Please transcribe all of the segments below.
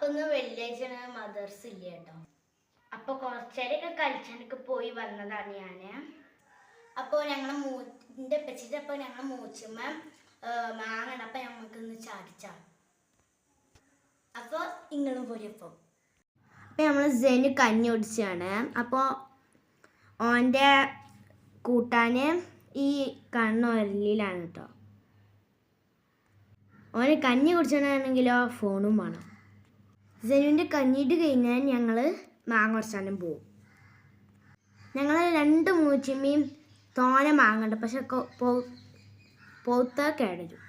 ഒന്ന് വെള്ളിയാഴ്ച മദർസ് ഇല്ല കേട്ടോ. അപ്പോൾ കുറച്ചേരൊക്കെ കളിച്ചാനൊക്കെ പോയി വന്നതാണ് ഞാൻ. അപ്പോൾ ഞങ്ങൾ എൻ്റെ പച്ചിട്ട് അപ്പോൾ ഞങ്ങൾ മൂച്ചുമ്മ മാങ്ങണം. അപ്പം ഞമ്മക്കൊന്ന് ചാടിച്ചാണ്. അപ്പോൾ നിങ്ങളും പോയപ്പോൾ അപ്പം നമ്മൾ സെന് കഞ്ഞി ഒടിച്ചാണ്. അപ്പോൾ ഓൻ്റെ കൂട്ടാൻ ഈ കണ്ണൊരലിലാണ് കേട്ടോ. ഓന് കഞ്ഞി കുടിച്ചാണെങ്കിലോ ഫോണും വേണം. സെനുവിൻ്റെ കഞ്ഞിട്ട് കഴിഞ്ഞാൽ ഞങ്ങൾ മാങ്ങ കുറച്ചാലും പോവും. ഞങ്ങൾ 2 മൂച്ചിമ്മയും തോനെ മാങ്ങണ്ട്, പക്ഷെ പോത്ത കേടരും.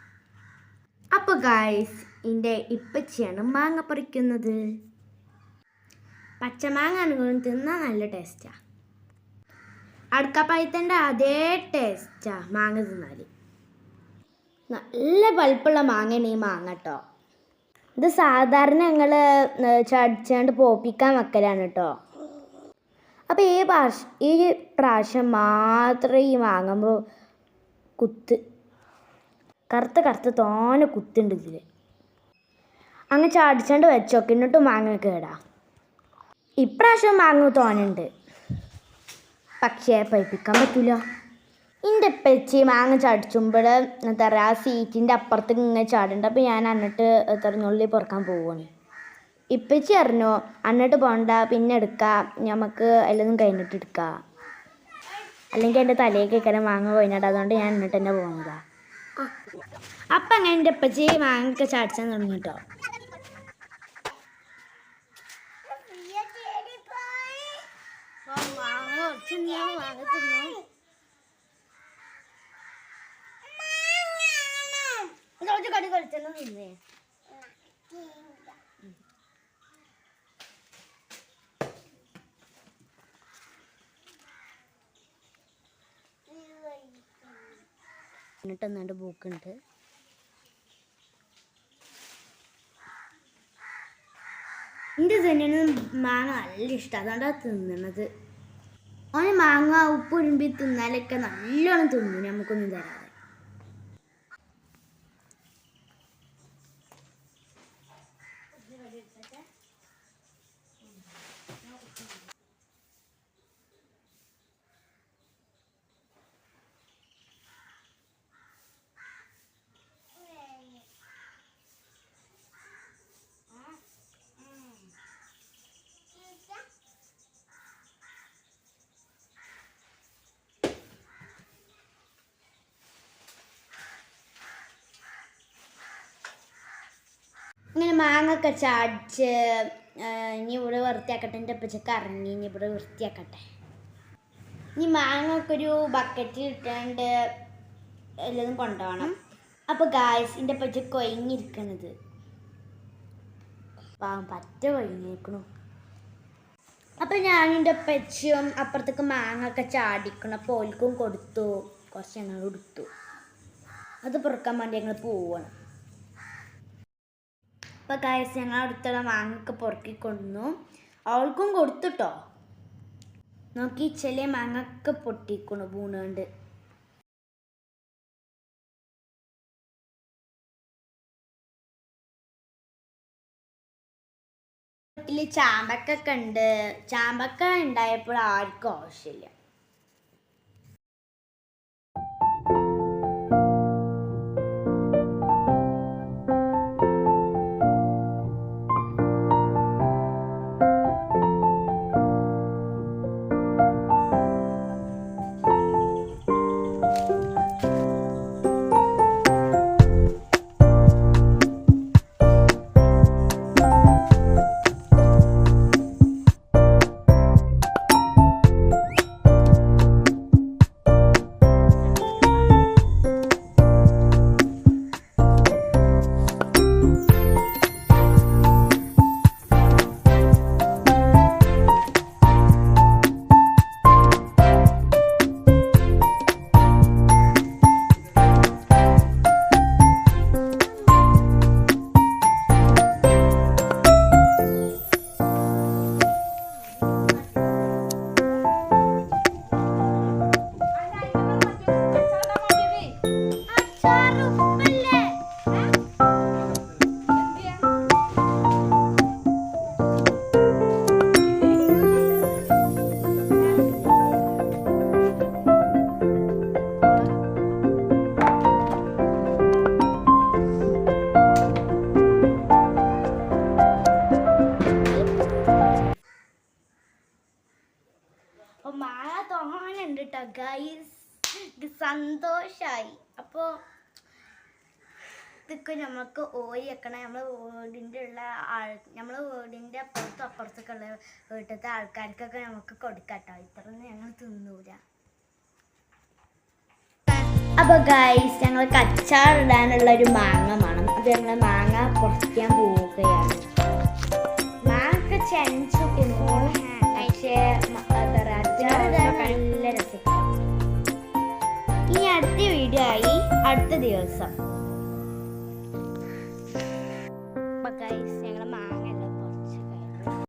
അപ്പോൾ ഗായ്സ് എൻ്റെ ഇപ്പച്ചിയാണ് മാങ്ങ പറിക്കുന്നത്. പച്ചമാങ്ങ ആണെങ്കിലും തിന്നാൻ നല്ല ടേസ്റ്റാണ്. അടക്കപ്പഴത്തിൻ്റെ അതേ ടേസ്റ്റാണ് മാങ്ങ തിന്നാൽ. നല്ല പഴുപ്പുള്ള മാങ്ങയാണ് ഈ മാങ്ങ കേട്ടോ. ഇത് സാധാരണ ഞങ്ങൾ ചടിച്ചാണ്ട് പോപ്പിക്കാൻ വെക്കലാണ് കേട്ടോ. അപ്പോൾ ഈ പ്രാവശ്യം മാത്രമേ ഈ വാങ്ങുമ്പോൾ കറുത്ത് തോനെ കുത്തുണ്ട് ഇതിൽ. അങ്ങ് ചടിച്ചാണ്ട് വെച്ചോക്കെ എന്നിട്ട് മാങ്ങ കേടാ. ഇപ്രാവശ്യം മാങ്ങ തോനുണ്ട്, പക്ഷേ പഴിപ്പിക്കാൻ പറ്റില്ല. എൻ്റെ പെച്ചി മാങ്ങ ചടിച്ചുമ്പോൾ എന്താ പറയുക, ആ സീറ്റിൻ്റെ അപ്പുറത്ത് ഇങ്ങനെ ചാടുന്നുണ്ട്. അപ്പോൾ ഞാൻ എന്നിട്ട് തെരഞ്ഞുള്ളി പൊറുക്കാൻ പോവുകയാണ്. ഇപ്പച്ചി അറിഞ്ഞോ എന്നിട്ട് പോകണ്ട, പിന്നെ എടുക്കാം, നമുക്ക് എല്ലതും കഴിഞ്ഞിട്ട് എടുക്കാം, അല്ലെങ്കിൽ എൻ്റെ തലയൊക്കെ മാങ്ങ കഴിഞ്ഞിട്ട്. അതുകൊണ്ട് ഞാൻ എന്നിട്ട് തന്നെ പോകുന്നതാണ്. അപ്പം അങ്ങനെ എൻ്റെ ഇപ്പച്ചി മാങ്ങയൊക്കെ ചാടിച്ചാൻ തുടങ്ങി കേട്ടോ. മാങ്ങ തിന്നു കടി കളിച്ചെല്ലാം തിന്നേ. എന്നിട്ട് ബുക്കുണ്ട്. എൻ്റെ തന്നെ മാങ്ങ നല്ല ഇഷ്ടം, അതുകൊണ്ടാണ് തിന്നണത്. ഓന് മാങ്ങ ഉപ്പുരുമ്പി തിന്നാലൊക്കെ നല്ലോണം തിന്നു, നമുക്കൊന്നും തരാതെ. ഇങ്ങനെ മാങ്ങൊക്കെ ചാടിച്ച് ഇനി ഇവിടെ വൃത്തിയാക്കട്ടെ. എൻ്റെ അപ്പച്ചക്ക് ഇറങ്ങി ഇനി ഇവിടെ വൃത്തിയാക്കട്ടെ. ഇനി മാങ്ങൊക്കെ ഒരു ബക്കറ്റിൽ ഇട്ടാണ്ട് എല്ലതും കൊണ്ടുപോകണം. അപ്പോൾ ഗായ്സ് എൻ്റെ അപ്പച്ചക്ക് കൊഴിഞ്ഞിരിക്കണത് പറ്റ കൊഴിഞ്ഞിരിക്കണു. അപ്പം ഞാനും എൻ്റെ അപ്പച്ചിയും അപ്പുറത്തേക്ക് മാങ്ങൊക്കെ ചാടിക്കണം. അപ്പോൾ ഓൽക്കും കൊടുത്തു, കുറച്ച് ഞങ്ങൾ കൊടുത്തു. അത് പൊറുക്കാൻ വേണ്ടി ഞങ്ങൾ പോവണം. അപ്പോൾ ഗായ്സ് ഞങ്ങൾ അടുത്തുള്ള മാങ്ങയൊക്കെ പൊറുക്കിക്കൊണ്ടു, അവൾക്കും കൊടുത്തുട്ടോ. നോക്കി ചില മാങ്ങയൊക്കെ പൊട്ടിക്കണു വീണുകൊണ്ട്. വീട്ടിൽ ചാമ്പക്കൊക്കെ ഉണ്ട്. ചാമ്പക്ക ഉണ്ടായപ്പോൾ ആർക്കും ആവശ്യമില്ല. ഗൈസ് സന്തോഷായി. അപ്പോൾ ഇതൊക്കെ നമുക്ക് ഓരി വെക്കണം. നമ്മളെ വീടിൻ്റെ അപ്പുറത്തൊക്കെ ഉള്ള വീട്ടിലത്തെ ആൾക്കാർക്കൊക്കെ നമുക്ക് കൊടുക്കാട്ടോ. ഇത്രയൊന്നും ഞങ്ങൾ തിന്നൂല. അപ്പോൾ ഗൈസ് ഞങ്ങൾ അച്ചാറിടാനുള്ള ഒരു മാങ്ങ വേണം. അത് ഞങ്ങൾ മാങ്ങ പൊറിക്കാൻ പോവുകയാണ്. മാങ്ങ ചെഞ്ചു പക്ഷേ അച്ചാറിടാൻ നല്ല രസിക്കാം. ഇനി അടുത്ത വീഡിയോ ആയി അടുത്ത ദിവസം. ഗൈസ് ഞങ്ങൾ മാങ്ങ